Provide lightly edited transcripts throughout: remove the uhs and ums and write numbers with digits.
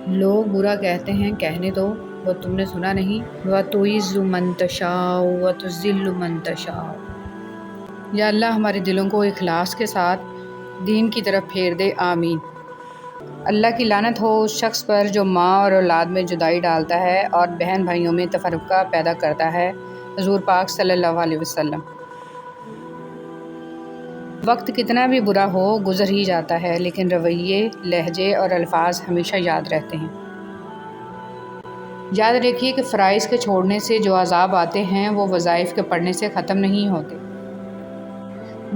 لوگ برا کہتے ہیں، کہنے دو، وہ تم نے سنا نہیں؟ وَتُعِزُّ مَن تَشَاءُ وَتُذِلُّ مَن تَشَاءُ۔ یا اللہ ہمارے دلوں کو اخلاص کے ساتھ دین کی طرف پھیر دے، آمین۔ اللہ کی لعنت ہو اس شخص پر جو ماں اور اولاد میں جدائی ڈالتا ہے اور بہن بھائیوں میں تفرقہ پیدا کرتا ہے۔ حضور پاک صلی اللہ علیہ وسلم۔ وقت کتنا بھی برا ہو گزر ہی جاتا ہے، لیکن رویے، لہجے اور الفاظ ہمیشہ یاد رہتے ہیں۔ یاد رکھیے کہ فرائض کے چھوڑنے سے جو عذاب آتے ہیں وہ وظائف کے پڑھنے سے ختم نہیں ہوتے۔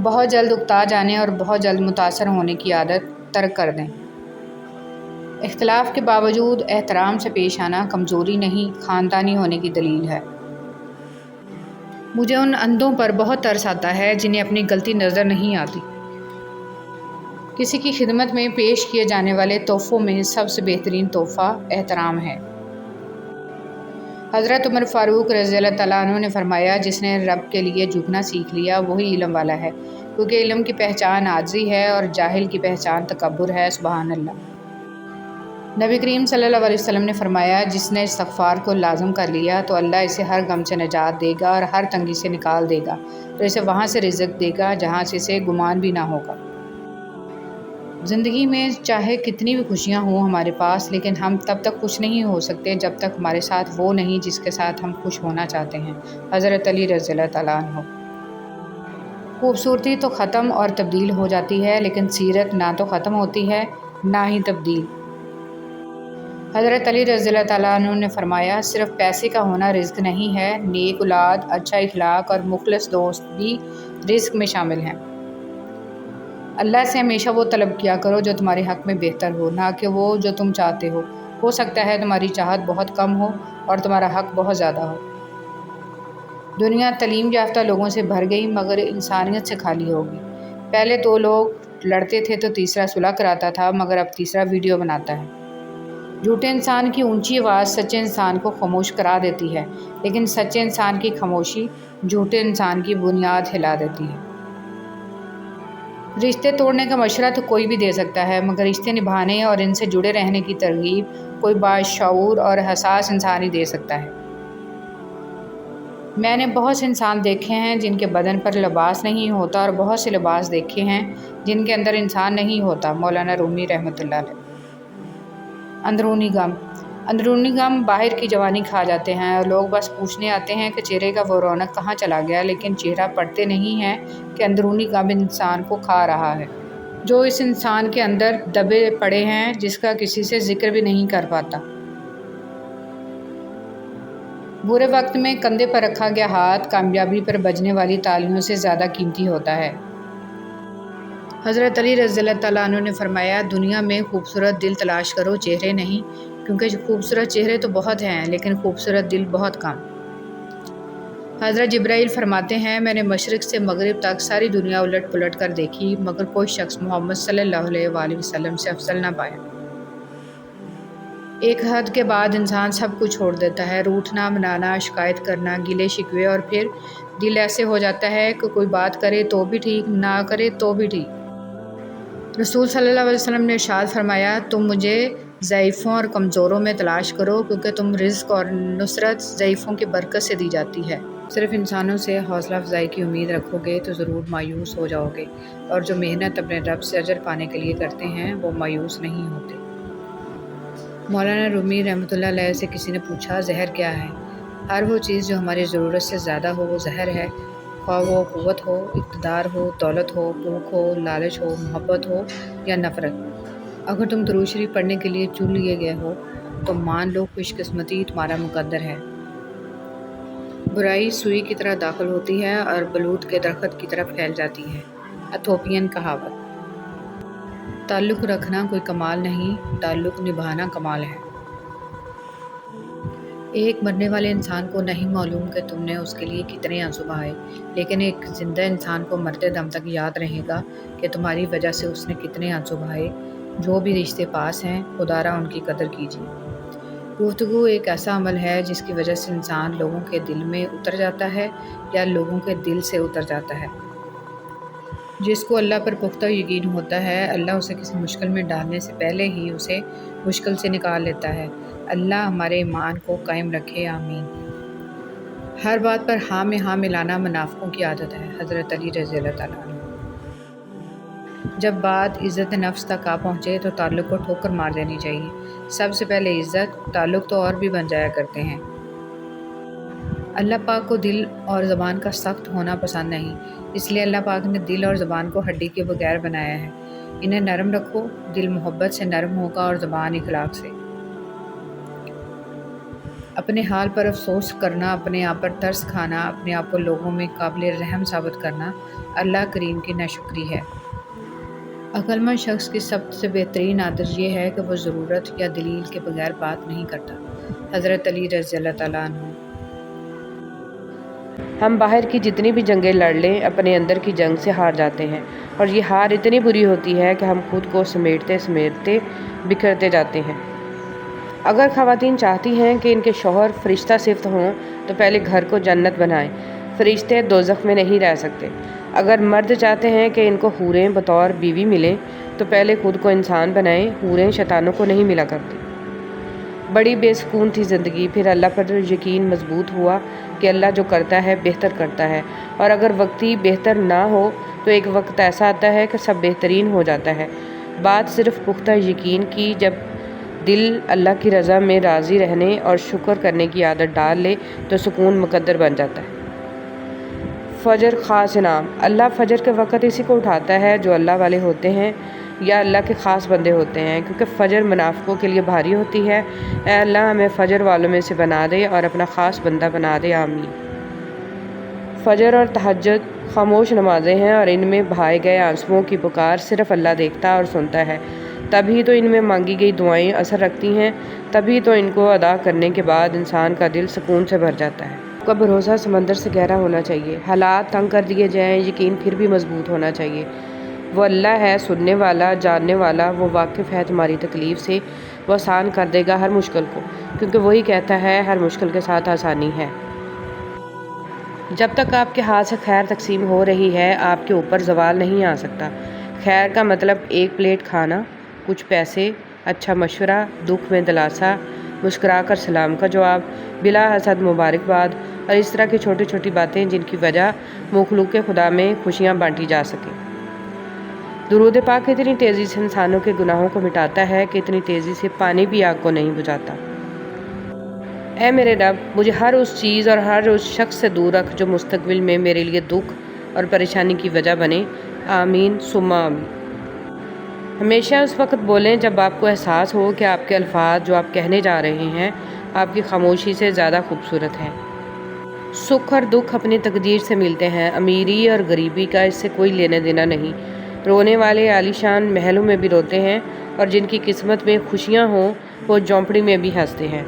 بہت جلد اکتا جانے اور بہت جلد متاثر ہونے کی عادت ترک کر دیں۔ اختلاف کے باوجود احترام سے پیش آنا کمزوری نہیں، خاندانی ہونے کی دلیل ہے۔ مجھے ان اندھوں پر بہت ترس آتا ہے جنہیں اپنی غلطی نظر نہیں آتی۔ کسی کی خدمت میں پیش کیے جانے والے تحفوں میں سب سے بہترین تحفہ احترام ہے۔ حضرت عمر فاروق رضی اللہ تعالیٰ عنہ نے فرمایا، جس نے رب کے لیے جھکنا سیکھ لیا وہی علم والا ہے، کیونکہ علم کی پہچان عاجزی ہے اور جاہل کی پہچان تکبر ہے۔ سبحان اللہ۔ نبی کریم صلی اللہ علیہ وسلم نے فرمایا، جس نے استغفار کو لازم کر لیا تو اللہ اسے ہر غم سے نجات دے گا اور ہر تنگی سے نکال دے گا، تو اسے وہاں سے رزق دے گا جہاں سے اسے گمان بھی نہ ہوگا۔ زندگی میں چاہے کتنی بھی خوشیاں ہوں ہمارے پاس، لیکن ہم تب تک خوش نہیں ہو سکتے جب تک ہمارے ساتھ وہ نہیں جس کے ساتھ ہم خوش ہونا چاہتے ہیں۔ حضرت علی رضی اللہ تعالیٰ عنہ۔ خوبصورتی تو ختم اور تبدیل ہو جاتی ہے، لیکن سیرت نہ تو ختم ہوتی ہے نہ ہی تبدیل۔ حضرت علی رضی اللہ تعالیٰ عنہ نے فرمایا، صرف پیسے کا ہونا رزق نہیں ہے، نیک اولاد، اچھا اخلاق اور مخلص دوست بھی رزق میں شامل ہیں۔ اللہ سے ہمیشہ وہ طلب کیا کرو جو تمہارے حق میں بہتر ہو، نہ کہ وہ جو تم چاہتے ہو۔ ہو سکتا ہے تمہاری چاہت بہت کم ہو اور تمہارا حق بہت زیادہ ہو۔ دنیا تعلیم یافتہ لوگوں سے بھر گئی مگر انسانیت سے خالی ہوگی۔ پہلے دو لوگ لڑتے تھے تو تیسرا صلح کراتا تھا، مگر اب تیسرا ویڈیو بناتا ہے۔ جھوٹے انسان کی اونچی آواز سچے انسان کو خاموش کرا دیتی ہے، لیکن سچے انسان کی خاموشی جھوٹے انسان کی بنیاد ہلا دیتی ہے۔ رشتے توڑنے کا مشورہ تو کوئی بھی دے سکتا ہے، مگر رشتے نبھانے اور ان سے جڑے رہنے کی ترغیب کوئی باشعور اور حساس انسان ہی دے سکتا ہے۔ میں نے بہت سے انسان دیکھے ہیں جن کے بدن پر لباس نہیں ہوتا اور بہت سے لباس دیکھے ہیں جن کے اندر انسان نہیں ہوتا۔ مولانا رومی رحمۃ اللہ علیہ۔ اندرونی غم۔ اندرونی غم باہر کی جوانی کھا جاتے ہیں اور لوگ بس پوچھنے آتے ہیں کہ چہرے کا وہ رونق کہاں چلا گیا، لیکن چہرہ پڑھتے نہیں ہیں کہ اندرونی غم انسان کو کھا رہا ہے، جو اس انسان کے اندر دبے پڑے ہیں، جس کا کسی سے ذکر بھی نہیں کر پاتا۔ برے وقت میں کندھے پر رکھا گیا ہاتھ کامیابی پر بجنے والی تالیوں سے زیادہ قیمتی ہوتا ہے۔ حضرت علی رضی اللہ تعالیٰ عنہ نے فرمایا، دنیا میں خوبصورت دل تلاش کرو، چہرے نہیں، کیونکہ خوبصورت چہرے تو بہت ہیں لیکن خوبصورت دل بہت کم۔ حضرت جبرائیل فرماتے ہیں، میں نے مشرق سے مغرب تک ساری دنیا الٹ پلٹ کر دیکھی مگر کوئی شخص محمد صلی اللہ علیہ وآلہ وسلم سے افضل نہ پایا۔ ایک حد کے بعد انسان سب کچھ چھوڑ دیتا ہے، روٹھنا، منانا، شکایت کرنا، گلے شکوے، اور پھر دل ایسے ہو جاتا ہے کہ کوئی بات کرے تو بھی ٹھیک، نہ کرے تو بھی ٹھیک۔ رسول صلی اللہ علیہ وسلم نے ارشاد فرمایا، تم مجھے ضعیفوں اور کمزوروں میں تلاش کرو، کیونکہ تم رزق اور نصرت ضعیفوں کی برکت سے دی جاتی ہے۔ صرف انسانوں سے حوصلہ افزائی کی امید رکھو گے تو ضرور مایوس ہو جاؤ گے، اور جو محنت اپنے رب سے اجر پانے کے لیے کرتے ہیں وہ مایوس نہیں ہوتے۔ مولانا رومی رحمۃ اللہ علیہ سے کسی نے پوچھا، زہر کیا ہے؟ ہر وہ چیز جو ہماری ضرورت سے زیادہ ہو وہ زہر ہے، خواہ وہ قوت ہو، اقتدار ہو، دولت ہو، بھوک ہو، لالچ ہو، محبت ہو یا نفرت۔ اگر تم درود شریف پڑھنے کے لیے چن لیے گئے ہو تو مان لو خوش قسمتی تمہارا مقدر ہے۔ برائی سوئی کی طرح داخل ہوتی ہے اور بلوط کے درخت کی طرف پھیل جاتی ہے۔ ایتھوپین کہاوت۔ تعلق رکھنا کوئی کمال نہیں، تعلق نبھانا کمال ہے۔ ایک مرنے والے انسان کو نہیں معلوم کہ تم نے اس کے لیے کتنے آنسو بہائے، لیکن ایک زندہ انسان کو مرتے دم تک یاد رہے گا کہ تمہاری وجہ سے اس نے کتنے آنسو بہائے۔ جو بھی رشتے پاس ہیں خدا را ان کی قدر کیجیے۔ گفتگو ایک ایسا عمل ہے جس کی وجہ سے انسان لوگوں کے دل میں اتر جاتا ہے یا لوگوں کے دل سے اتر جاتا ہے۔ جس کو اللہ پر پختہ یقین ہوتا ہے، اللہ اسے کسی مشکل میں ڈالنے سے پہلے ہی اسے مشکل سے نکال لیتا ہے۔ اللہ ہمارے ایمان کو قائم رکھے، آمین۔ ہر بات پر ہاں میں ہاں ملانا منافقوں کی عادت ہے۔ حضرت علی رضی اللہ تعالیٰ عنہ۔ جب بات عزت نفس تک آ پہنچے تو تعلق کو ٹھوکر مار دینی چاہیے۔ سب سے پہلے عزت، تعلق تو اور بھی بن جایا کرتے ہیں۔ اللہ پاک کو دل اور زبان کا سخت ہونا پسند نہیں، اس لیے اللہ پاک نے دل اور زبان کو ہڈی کے بغیر بنایا ہے۔ انہیں نرم رکھو، دل محبت سے نرم ہوگا اور زبان اخلاق سے۔ اپنے حال پر افسوس کرنا، اپنے آپ پر ترس کھانا، اپنے آپ کو لوگوں میں قابل رحم ثابت کرنا اللہ کریم کی ناشکری ہے۔ عقل مند شخص کی سب سے بہترین عادت یہ ہے کہ وہ ضرورت یا دلیل کے بغیر بات نہیں کرتا۔ حضرت علی رضی اللہ تعالیٰ عنہ۔ ہم باہر کی جتنی بھی جنگیں لڑ لیں، اپنے اندر کی جنگ سے ہار جاتے ہیں، اور یہ ہار اتنی بری ہوتی ہے کہ ہم خود کو سمیٹتے سمیٹتے بکھرتے جاتے ہیں۔ اگر خواتین چاہتی ہیں کہ ان کے شوہر فرشتہ صفت ہوں تو پہلے گھر کو جنت بنائیں، فرشتے دوزخ میں نہیں رہ سکتے۔ اگر مرد چاہتے ہیں کہ ان کو حوریں بطور بیوی ملیں تو پہلے خود کو انسان بنائیں، حوریں شیطانوں کو نہیں ملا کرتی۔ بڑی بے سکون تھی زندگی، پھر اللہ پر یقین مضبوط ہوا کہ اللہ جو کرتا ہے بہتر کرتا ہے، اور اگر وقتی بہتر نہ ہو تو ایک وقت ایسا آتا ہے کہ سب بہترین ہو جاتا ہے۔ بات صرف پختہ یقین کی، جب دل اللہ کی رضا میں راضی رہنے اور شکر کرنے کی عادت ڈال لے تو سکون مقدر بن جاتا ہے۔ فجر خاص انعام۔ اللہ فجر کے وقت اسی کو اٹھاتا ہے جو اللہ والے ہوتے ہیں یا اللہ کے خاص بندے ہوتے ہیں، کیونکہ فجر منافقوں کے لیے بھاری ہوتی ہے۔ اے اللہ ہمیں فجر والوں میں سے بنا دے اور اپنا خاص بندہ بنا دے، آمین۔ فجر اور تہجد خاموش نمازیں ہیں، اور ان میں بہائے گئے آنسوؤں کی پکار صرف اللہ دیکھتا اور سنتا ہے۔ تبھی تو ان میں مانگی گئی دعائیں اثر رکھتی ہیں، تبھی تو ان کو ادا کرنے کے بعد انسان کا دل سکون سے بھر جاتا ہے۔ آپ کا بھروسہ سمندر سے گہرا ہونا چاہیے، حالات تنگ کر دیے جائیں، یقین پھر بھی مضبوط ہونا چاہیے۔ وہ اللہ ہے سننے والا، جاننے والا، وہ واقف ہے تمہاری تکلیف سے، وہ آسان کر دے گا ہر مشکل کو، کیونکہ وہی کہتا ہے ہر مشکل کے ساتھ آسانی ہے۔ جب تک آپ کے ہاتھ سے خیر تقسیم ہو رہی ہے، آپ کے اوپر زوال نہیں آ سکتا۔ خیر کا مطلب ایک پلیٹ کھانا، کچھ پیسے، اچھا مشورہ، دکھ میں دلاسا، مسکرا کر سلام کا جواب، بلا حسد مبارکباد، اور اس طرح کی چھوٹی چھوٹی باتیں جن کی وجہ مخلوق خدا میں خوشیاں بانٹی جا سکیں۔ درود پاک اتنی تیزی سے انسانوں کے گناہوں کو مٹاتا ہے کہ اتنی تیزی سے پانی بھی آگ کو نہیں بجھاتا۔ اے میرے رب، مجھے ہر اس چیز اور ہر اس شخص سے دور رکھ جو مستقبل میں میرے لیے دکھ اور پریشانی کی وجہ بنے، آمین ثم آمین۔ ہمیشہ اس وقت بولیں جب آپ کو احساس ہو کہ آپ کے الفاظ جو آپ کہنے جا رہے ہیں آپ کی خاموشی سے زیادہ خوبصورت ہیں۔ سکھ اور دکھ اپنی تقدیر سے ملتے ہیں، امیری اور غریبی کا اس سے کوئی لینا دینا نہیں۔ رونے والے عالی شان محلوں میں بھی روتے ہیں، اور جن کی قسمت میں خوشیاں ہوں وہ جھونپڑی میں بھی ہنستے ہیں۔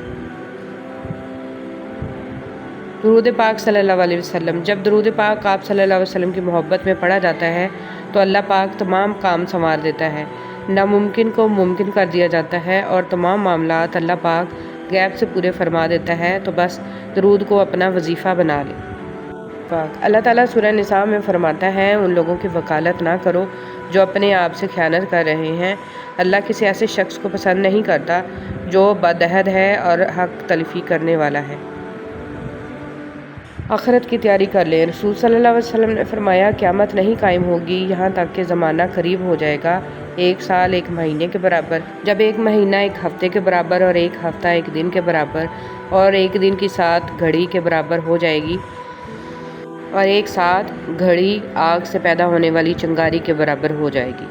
درود پاک صلی اللہ علیہ وسلم۔ جب درود پاک آپ صلی اللہ علیہ وسلم کی محبت میں پڑھا جاتا ہے تو اللہ پاک تمام کام سنوار دیتا ہے، ناممکن کو ممکن کر دیا جاتا ہے، اور تمام معاملات اللہ پاک غیب سے پورے فرما دیتا ہے۔ تو بس درود کو اپنا وظیفہ بنا لے۔ اللہ تعالیٰ سورہ نساء میں فرماتا ہے، ان لوگوں کی وکالت نہ کرو جو اپنے آپ سے خیانت کر رہے ہیں۔ اللہ کسی ایسے شخص کو پسند نہیں کرتا جو بدعہد ہے اور حق تلفی کرنے والا ہے۔ آخرت کی تیاری کر لیں۔ رسول صلی اللہ علیہ وسلم نے فرمایا، قیامت نہیں قائم ہوگی یہاں تک کہ زمانہ قریب ہو جائے گا، ایک سال ایک مہینے کے برابر، جب ایک مہینہ ایک ہفتے کے برابر، اور ایک ہفتہ ایک دن کے برابر، اور ایک دن کی سات گھڑی کے برابر ہو جائے گی، اور ایک ساتھ گھڑی آگ سے پیدا ہونے والی چنگاری کے برابر ہو جائے گی۔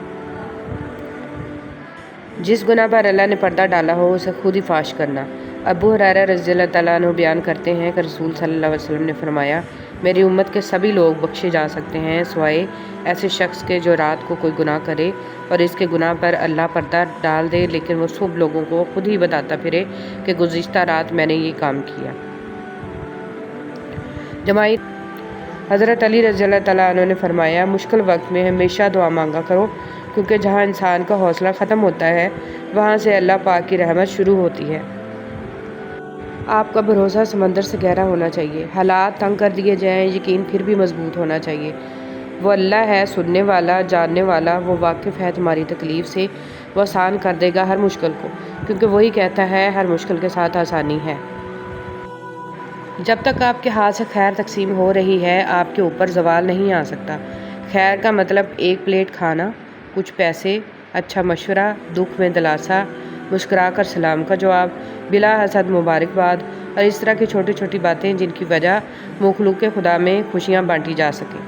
جس گناہ پر اللہ نے پردہ ڈالا ہو اسے خود ہی فاش کرنا۔ ابو ہریرہ رضی اللہ تعالیٰ عنہ بیان کرتے ہیں کہ رسول صلی اللہ علیہ وسلم نے فرمایا، میری امت کے سبھی لوگ بخشے جا سکتے ہیں سوائے ایسے شخص کے جو رات کو کوئی گناہ کرے اور اس کے گناہ پر اللہ پردہ ڈال دے، لیکن وہ سب لوگوں کو خود ہی بتاتا پھرے کہ گزشتہ رات میں نے یہ کام کیا۔ جماعت حضرت علی رضی اللہ تعالیٰ عنہ نے فرمایا، مشکل وقت میں ہمیشہ دعا مانگا کرو، کیونکہ جہاں انسان کا حوصلہ ختم ہوتا ہے وہاں سے اللہ پاک کی رحمت شروع ہوتی ہے۔ آپ کا بھروسہ سمندر سے گہرا ہونا چاہیے، حالات تنگ کر دیے جائیں، یقین پھر بھی مضبوط ہونا چاہیے۔ وہ اللہ ہے سننے والا جاننے والا، وہ واقف ہے تمہاری تکلیف سے، وہ آسان کر دے گا ہر مشکل کو، کیونکہ وہی کہتا ہے ہر مشکل کے ساتھ آسانی ہے۔ جب تک آپ کے ہاتھ سے خیر تقسیم ہو رہی ہے آپ کے اوپر زوال نہیں آ سکتا۔ خیر کا مطلب ایک پلیٹ کھانا، کچھ پیسے، اچھا مشورہ، دکھ میں دلاسا، مسکرا کر سلام کا جواب، بلا حسد مبارکباد، اور اس طرح کی چھوٹی چھوٹی باتیں جن کی وجہ مخلوق خدا میں خوشیاں بانٹی جا سکیں۔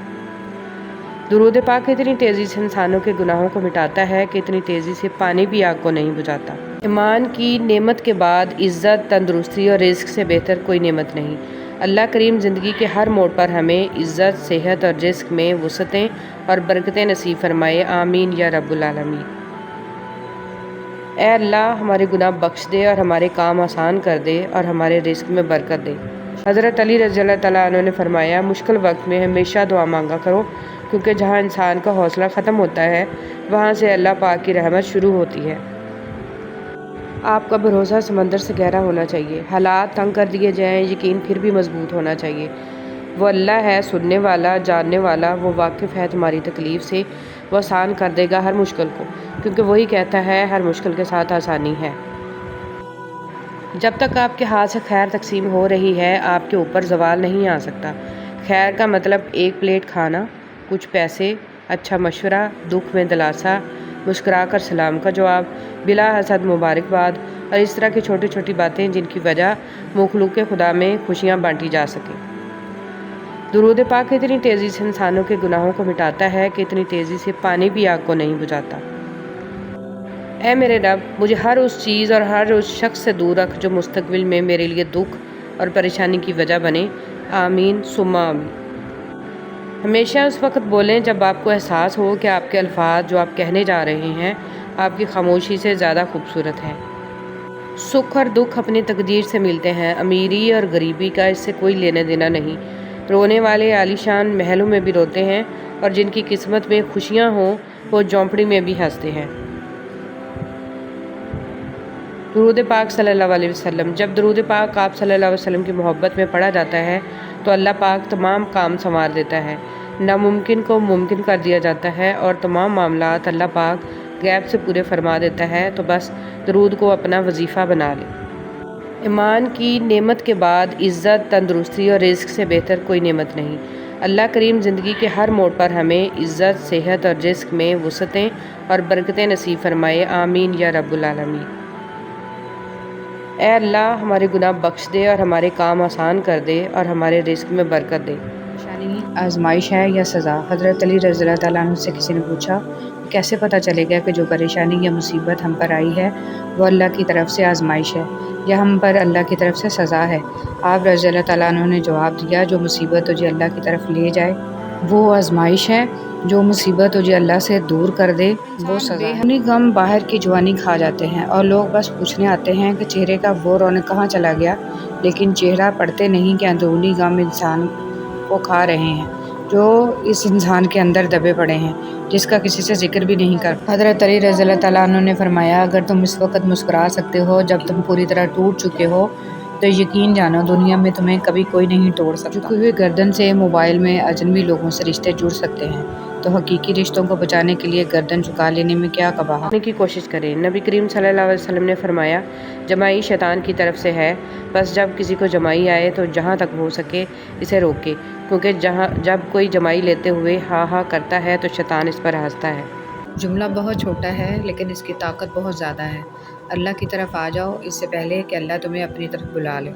درود پاک اتنی تیزی سے انسانوں کے گناہوں کو مٹاتا ہے کہ اتنی تیزی سے پانی بھی آگ کو نہیں بجھاتا۔ ایمان کی نعمت کے بعد عزت، تندرستی اور رزق سے بہتر کوئی نعمت نہیں۔ اللہ کریم زندگی کے ہر موڑ پر ہمیں عزت، صحت اور رزق میں وسعتیں اور برکتیں نصیب فرمائے، آمین یا رب العالمین۔ اے اللہ ہمارے گناہ بخش دے اور ہمارے کام آسان کر دے اور ہمارے رزق میں برکت دے۔ حضرت علی رضی اللہ تعالیٰ عنہ نے فرمایا، مشکل وقت میں ہمیشہ دعا مانگا کرو، کیونکہ جہاں انسان کا حوصلہ ختم ہوتا ہے وہاں سے اللہ پاک کی رحمت شروع ہوتی ہے۔ آپ کا بھروسہ سمندر سے گہرا ہونا چاہیے، حالات تنگ کر دیے جائیں یقین پھر بھی مضبوط ہونا چاہیے۔ وہ اللہ ہے سننے والا جاننے والا، وہ واقف ہے تمہاری تکلیف سے، وہ آسان کر دے گا ہر مشکل کو، کیونکہ وہی کہتا ہے ہر مشکل کے ساتھ آسانی ہے۔ جب تک آپ کے ہاتھ سے خیر تقسیم ہو رہی ہے آپ کے اوپر زوال نہیں آ سکتا۔ خیر کا مطلب ایک پلیٹ کھانا، کچھ پیسے، اچھا مشورہ، دکھ میں دلاسا، مسکرا کر سلام کا جواب، بلا حسد مبارکباد، اور اس طرح کی چھوٹی چھوٹی باتیں جن کی وجہ مخلوق خدا میں خوشیاں بانٹی جا سکیں۔ درود پاک اتنی تیزی سے انسانوں کے گناہوں کو مٹاتا ہے کہ اتنی تیزی سے پانی بھی آگ کو نہیں بجھاتا۔ اے میرے رب، مجھے ہر اس چیز اور ہر اس شخص سے دور رکھ جو مستقبل میں میرے لیے دکھ اور پریشانی کی وجہ بنے، آمین ثم آمین۔ ہمیشہ اس وقت بولیں جب آپ کو احساس ہو کہ آپ کے الفاظ جو آپ کہنے جا رہے ہیں آپ کی خاموشی سے زیادہ خوبصورت ہیں۔ سکھ اور دکھ اپنی تقدیر سے ملتے ہیں، امیری اور غریبی کا اس سے کوئی لینا دینا نہیں۔ رونے والے عالیشان محلوں میں بھی روتے ہیں اور جن کی قسمت میں خوشیاں ہوں وہ جھونپڑی میں بھی ہنستے ہیں۔ درود پاک صلی اللہ علیہ وسلم۔ جب درود پاک آپ صلی اللہ علیہ وسلم کی محبت میں پڑھا جاتا ہے تو اللہ پاک تمام کام سنوار دیتا ہے، ناممکن کو ممکن کر دیا جاتا ہے اور تمام معاملات اللہ پاک غیب سے پورے فرما دیتا ہے، تو بس درود کو اپنا وظیفہ بنا لیں۔ ایمان کی نعمت کے بعد عزت، تندرستی اور رزق سے بہتر کوئی نعمت نہیں۔ اللہ کریم زندگی کے ہر موڑ پر ہمیں عزت، صحت اور رزق میں وسعتیں اور برکتیں نصیب فرمائے، آمین یا رب العالمین۔ اے اللہ ہمارے گناہ بخش دے اور ہمارے کام آسان کر دے اور ہمارے رزق میں برکت دے۔ پریشانی آزمائش ہے یا سزا؟ حضرت علی رضی اللہ تعالیٰ عنہ سے کسی نے پوچھا، کیسے پتہ چلے گا کہ جو پریشانی یا مصیبت ہم پر آئی ہے وہ اللہ کی طرف سے آزمائش ہے یا ہم پر اللہ کی طرف سے سزا ہے؟ آپ رضی اللہ تعالیٰ عنہ نے جواب دیا، جو مصیبت تجھے اللہ کی طرف لے جائے وہ آزمائش ہے، جو مصیبت تجھے اللہ سے دور کر دے وہ سزا ہے۔ اپنی غم باہر کی جوانی کھا جاتے ہیں اور لوگ بس پوچھنے آتے ہیں کہ چہرے کا وہ رونق کہاں چلا گیا، لیکن چہرہ پڑھتے نہیں کہ اندرونی غم انسان کو کھا رہے ہیں جو اس انسان کے اندر دبے پڑے ہیں، جس کا کسی سے ذکر بھی نہیں کرتا۔ حضرت علی رضی اللہ تعالیٰ عنہ نے فرمایا، اگر تم اس وقت مسکرا سکتے ہو جب تم پوری طرح ٹوٹ چکے ہو تو یقین جانو دنیا میں تمہیں کبھی کوئی نہیں توڑ سکتا۔ جھکی ہوئی گردن سے موبائل میں اجنبی لوگوں سے رشتے جڑ سکتے ہیں، تو حقیقی رشتوں کو بچانے کے لیے گردن جھکا لینے میں کیا قباحت کی کوشش کریں۔ نبی کریم صلی اللہ علیہ وسلم نے فرمایا، جمائی شیطان کی طرف سے ہے، بس جب کسی کو جمائی آئے تو جہاں تک ہو سکے اسے روکے، کیونکہ جب کوئی جمائی لیتے ہوئے ہاں ہاں کرتا ہے تو شیطان اس پر ہنستا ہے۔ جملہ بہت چھوٹا ہے لیکن اس کی طاقت بہت زیادہ ہے۔ اللہ کی طرف آ جاؤ اس سے پہلے کہ اللہ تمہیں اپنی طرف بلا لے۔